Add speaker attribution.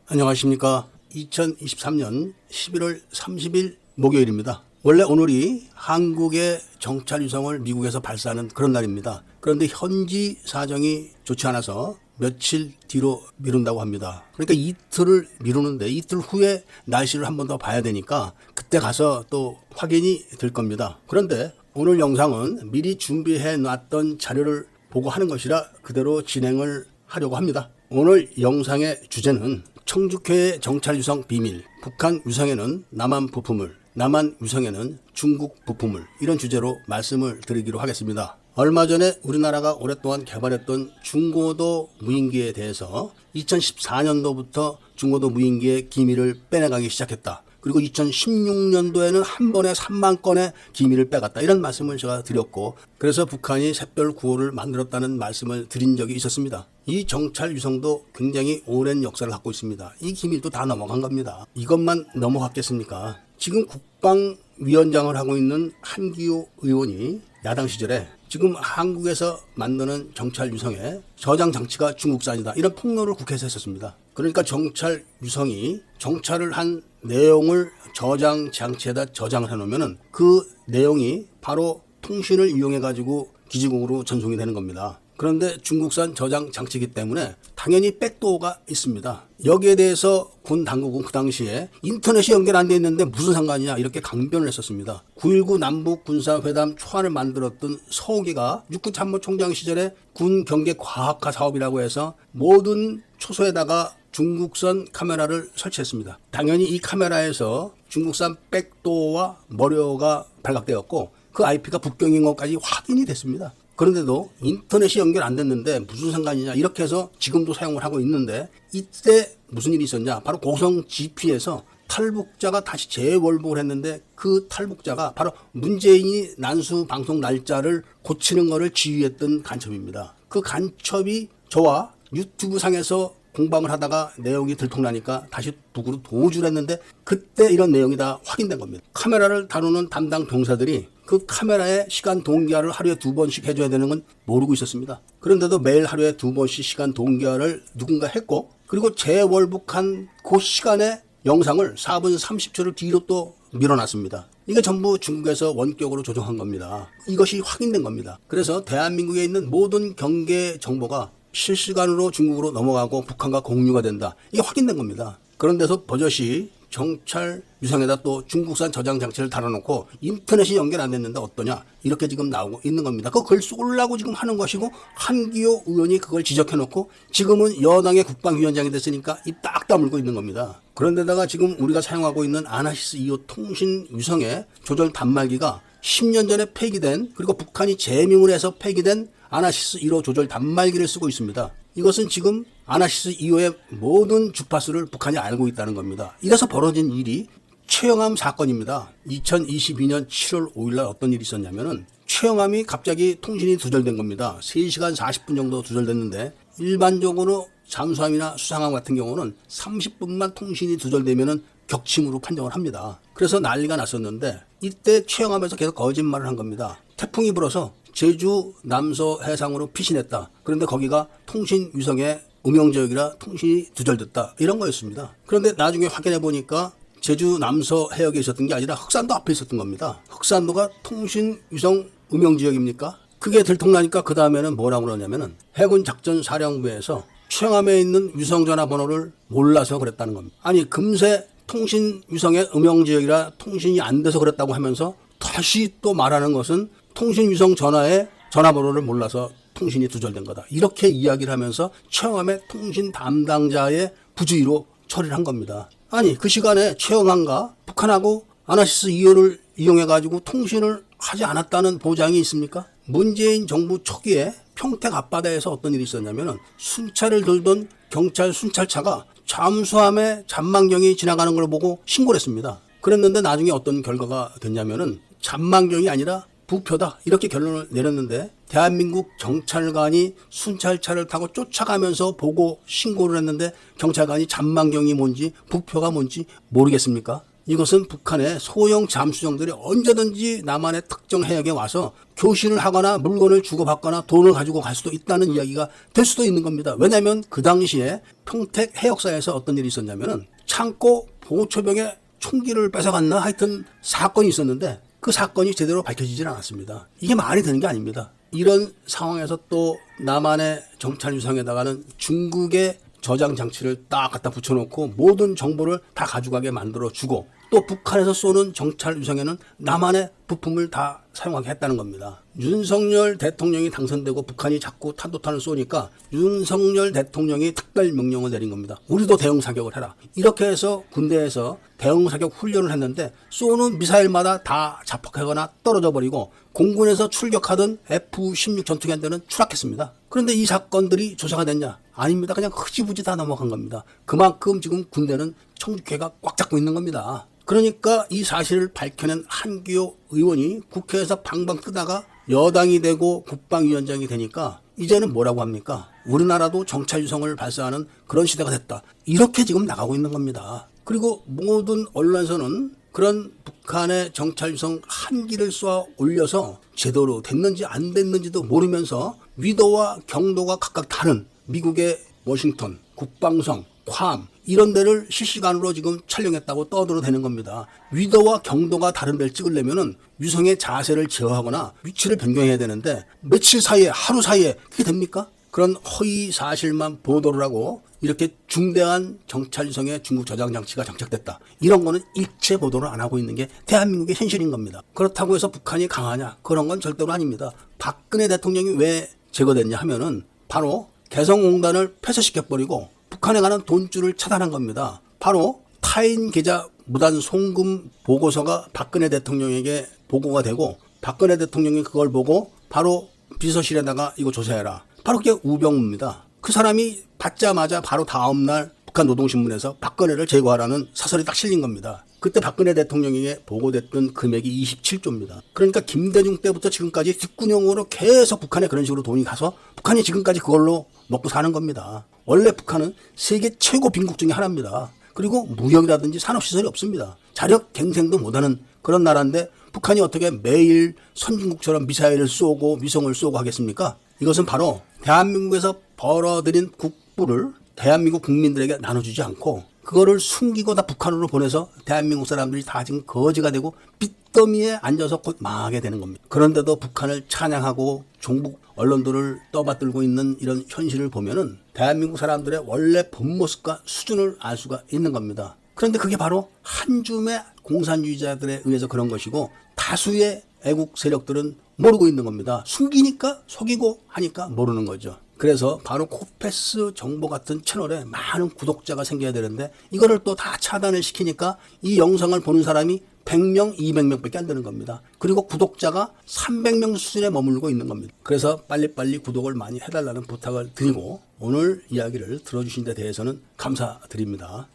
Speaker 1: 안녕하십니까. 2023년 11월 30일 목요일입니다. 원래 오늘이 한국의 정찰 위성을 미국에서 발사하는 그런 날입니다. 그런데 현지 사정이 좋지 않아서 며칠 뒤로 미룬다고 합니다. 그러니까 이틀을 미루는데 이틀 후에 날씨를 한 번 더 봐야 되니까 그때 가서 또 확인이 될 겁니다. 그런데 오늘 영상은 미리 준비해 놨던 자료를 보고 하는 것이라 그대로 진행을 하려고 합니다. 오늘 영상의 주제는 청주회의 정찰 위성 비밀, 북한 위성에는 남한 부품을, 남한 위성에는 중국 부품을, 이런 주제로 말씀을 드리기로 하겠습니다. 얼마 전에 우리나라가 오랫동안 개발했던 중고도 무인기에 대해서 2014년도부터 중고도 무인기의 기밀을 빼내가기 시작했다. 그리고 2016년도에는 한 번에 3만 건의 기밀을 빼갔다. 이런 말씀을 제가 드렸고, 그래서 북한이 샛별 9호를 만들었다는 말씀을 드린 적이 있었습니다. 이 정찰 위성도 굉장히 오랜 역사를 갖고 있습니다. 이 기밀도 다 넘어간 겁니다. 이것만 넘어갔겠습니까? 지금 국방위원장을 하고 있는 한기호 의원이 야당 시절에 지금 한국에서 만드는 정찰 위성의 저장 장치가 중국산이다, 이런 폭로를 국회에서 했었습니다. 그러니까 정찰 위성이 정찰을 한 내용을 저장 장치에다 저장을 해놓으면은 그 내용이 바로 통신을 이용해 가지고 기지국으로 전송이 되는 겁니다. 그런데 중국산 저장 장치이기 때문에 당연히 백도어가 있습니다. 여기에 대해서 군 당국은 그 당시에 인터넷이 연결 안 돼 있는데 무슨 상관이냐, 이렇게 강변을 했었습니다. 9.19 남북 군사회담 초안을 만들었던 서욱이가 육군참모총장 시절에 군 경계 과학화 사업이라고 해서 모든 초소에다가 중국산 카메라를 설치했습니다. 당연히 이 카메라에서 중국산 백도어와 머려가 발각되었고 그 IP가 북경인 것까지 확인이 됐습니다. 그런데도 인터넷이 연결 안 됐는데 무슨 상관이냐, 이렇게 해서 지금도 사용을 하고 있는데, 이때 무슨 일이 있었냐, 바로 고성 GP에서 탈북자가 다시 재월북을 했는데 그 탈북자가 바로 문재인이 난수 방송 날짜를 고치는 것을 지휘했던 간첩입니다. 그 간첩이 저와 유튜브 상에서 공방을 하다가 내용이 들통나니까 다시 북으로 도주를 했는데 그때 이런 내용이 다 확인된 겁니다. 카메라를 다루는 담당 병사들이 그 카메라의 시간 동기화를 하루에 2번씩 해줘야 되는 건 모르고 있었습니다. 그런데도 매일 하루에 2번씩 시간 동기화를 누군가 했고, 그리고 재월북한 그 시간에 영상을 4분 30초를 뒤로 또 밀어놨습니다. 이게 전부 중국에서 원격으로 조정한 겁니다. 이것이 확인된 겁니다. 그래서 대한민국에 있는 모든 경계 정보가 실시간으로 중국으로 넘어가고 북한과 공유가 된다, 이게 확인된 겁니다. 그런데서 버젓이 정찰 위성에다 또 중국산 저장 장치를 달아놓고 인터넷이 연결 안 됐는데 어떠냐, 이렇게 지금 나오고 있는 겁니다. 그걸 쏠라고 지금 하는 것이고, 한기호 의원이 그걸 지적해놓고 지금은 여당의 국방위원장이 됐으니까 입 딱 다물고 있는 겁니다. 그런데다가 지금 우리가 사용하고 있는 아나시스 2호 통신 위성의 조절 단말기가 10년 전에 폐기된, 그리고 북한이 제명을 해서 폐기된 아나시스 1호 조절 단말기를 쓰고 있습니다. 이것은 지금 아나시스 2호의 모든 주파수를 북한이 알고 있다는 겁니다. 이래서 벌어진 일이 최영함 사건입니다. 2022년 7월 5일날 어떤 일이 있었냐면은 최영함이 갑자기 통신이 두절된 겁니다. 3시간 40분 정도 두절됐는데, 일반적으로 잠수함이나 수상함 같은 경우는 30분만 통신이 두절되면은 격침으로 판정을 합니다. 그래서 난리가 났었는데 이때 최영함에서 계속 거짓말을 한 겁니다. 태풍이 불어서 제주 남서 해상으로 피신했다. 그런데 거기가 통신 위성의 음영지역이라 통신이 두절됐다, 이런 거였습니다. 그런데 나중에 확인해 보니까 제주 남서 해역에 있었던 게 아니라 흑산도 앞에 있었던 겁니다. 흑산도가 통신 위성 음영지역입니까? 그게 들통나니까 그 다음에는 뭐라고 그러냐면은 해군 작전 사령부에서 최영함에 있는 위성 전화번호를 몰라서 그랬다는 겁니다. 아니, 금세 통신 위성의 음영지역이라 통신이 안 돼서 그랬다고 하면서 다시 또 말하는 것은 통신 위성 전화의 전화번호를 몰라서 통신이 두절된 거다, 이렇게 이야기를 하면서 최영함의 통신 담당자의 부주의로 처리를 한 겁니다. 아니, 그 시간에 최영함과 북한하고 아나시스 2호를 이용해가지고 통신을 하지 않았다는 보장이 있습니까? 문재인 정부 초기에 평택 앞바다에서 어떤 일이 있었냐면은 순찰을 들던 경찰 순찰차가 잠수함의 잔망경이 지나가는 걸 보고 신고를 했습니다. 그랬는데 나중에 어떤 결과가 됐냐면은 잔망경이 아니라 부표다, 이렇게 결론을 내렸는데, 대한민국 경찰관이 순찰차를 타고 쫓아가면서 보고 신고를 했는데 경찰관이 잔망경이 뭔지 부표가 뭔지 모르겠습니까? 이것은 북한의 소형 잠수정들이 언제든지 남한의 특정 해역에 와서 교신을 하거나 물건을 주고받거나 돈을 가지고 갈 수도 있다는 이야기가 될 수도 있는 겁니다. 왜냐하면 그 당시에 평택 해역사에서 어떤 일이 있었냐면은 창고 보초병에 총기를 뺏어갔나 하여튼 사건이 있었는데 그 사건이 제대로 밝혀지질 않았습니다. 이게 말이 되는 게 아닙니다. 이런 상황에서 또 남한의 정찰 위성에다가는 중국의 저장 장치를 딱 갖다 붙여놓고 모든 정보를 다 가져가게 만들어주고 또 북한에서 쏘는 정찰 위성에는 남한의 부품을 다 사용하게 했다는 겁니다. 윤석열 대통령이 당선되고 북한이 자꾸 탄도탄을 쏘니까 윤석열 대통령이 특별 명령을 내린 겁니다. 우리도 대응 사격을 해라. 이렇게 해서 군대에서 대응 사격 훈련을 했는데 쏘는 미사일마다 다 자폭하거나 떨어져 버리고 공군에서 출격하던 F-16 전투기한대는 추락했습니다. 그런데 이 사건들이 조사가 됐냐? 아닙니다. 그냥 흐지부지 다 넘어간 겁니다. 그만큼 지금 군대는 청주회가 꽉 잡고 있는 겁니다. 그러니까 이 사실을 밝혀낸 한기호 의원이 국회에서 방방 뜨다가 여당이 되고 국방위원장이 되니까 이제는 뭐라고 합니까? 우리나라도 정찰위성을 발사하는 그런 시대가 됐다. 이렇게 지금 나가고 있는 겁니다. 그리고 모든 언론에서는 그런 북한의 정찰위성 한 기를 쏘아 올려서 제대로 됐는지 안 됐는지도 모르면서 위도와 경도가 각각 다른 미국의 워싱턴, 국방성, 괌 이런 데를 실시간으로 지금 촬영했다고 떠들어대는 겁니다. 위도와 경도가 다른 데를 찍으려면은 위성의 자세를 제어하거나 위치를 변경해야 되는데 며칠 사이에 하루 사이에 그게 됩니까? 그런 허위 사실만 보도를 하고 이렇게 중대한 정찰위성의 중국 저장 장치가 장착됐다. 이런 거는 일체 보도를 안 하고 있는 게 대한민국의 현실인 겁니다. 그렇다고 해서 북한이 강하냐? 그런 건 절대로 아닙니다. 박근혜 대통령이 왜 제거됐냐 하면은 바로 개성공단을 폐쇄시켜버리고 북한에 관한 돈줄을 차단한 겁니다. 바로 타인 계좌 무단 송금 보고서가 박근혜 대통령에게 보고가 되고 박근혜 대통령이 그걸 보고 바로 비서실에다가 이거 조사해라. 바로 그게 우병우입니다. 그 사람이 받자마자 바로 다음날 북한 노동신문에서 박근혜를 제거하라는 사설이 딱 실린 겁니다. 그때 박근혜 대통령에게 보고됐던 금액이 27조입니다. 그러니까 김대중 때부터 지금까지 뒷구녕으로 계속 북한에 그런 식으로 돈이 가서 북한이 지금까지 그걸로 먹고 사는 겁니다. 원래 북한은 세계 최고 빈국 중에 하나입니다. 그리고 무역이라든지 산업시설이 없습니다. 자력 갱생도 못하는 그런 나라인데 북한이 어떻게 매일 선진국처럼 미사일을 쏘고 위성을 쏘고 하겠습니까? 이것은 바로 대한민국에서 벌어들인 국부를 대한민국 국민들에게 나눠주지 않고 그거를 숨기고 다 북한으로 보내서 대한민국 사람들이 다 지금 거지가 되고 빚더미에 앉아서 곧 망하게 되는 겁니다. 그런데도 북한을 찬양하고 종북 언론들을 떠받들고 있는 이런 현실을 보면은 대한민국 사람들의 원래 본 모습과 수준을 알 수가 있는 겁니다. 그런데 그게 바로 한 줌의 공산주의자들에 의해서 그런 것이고 다수의 애국 세력들은 모르고 있는 겁니다. 숨기니까 속이고 하니까 모르는 거죠. 그래서 바로 코패스 정보 같은 채널에 많은 구독자가 생겨야 되는데 이거를 또 다 차단을 시키니까 이 영상을 보는 사람이 100명, 200명밖에 안 되는 겁니다. 그리고 구독자가 300명 수준에 머물고 있는 겁니다. 그래서 빨리빨리 구독을 많이 해달라는 부탁을 드리고 오늘 이야기를 들어주신 데 대해서는 감사드립니다.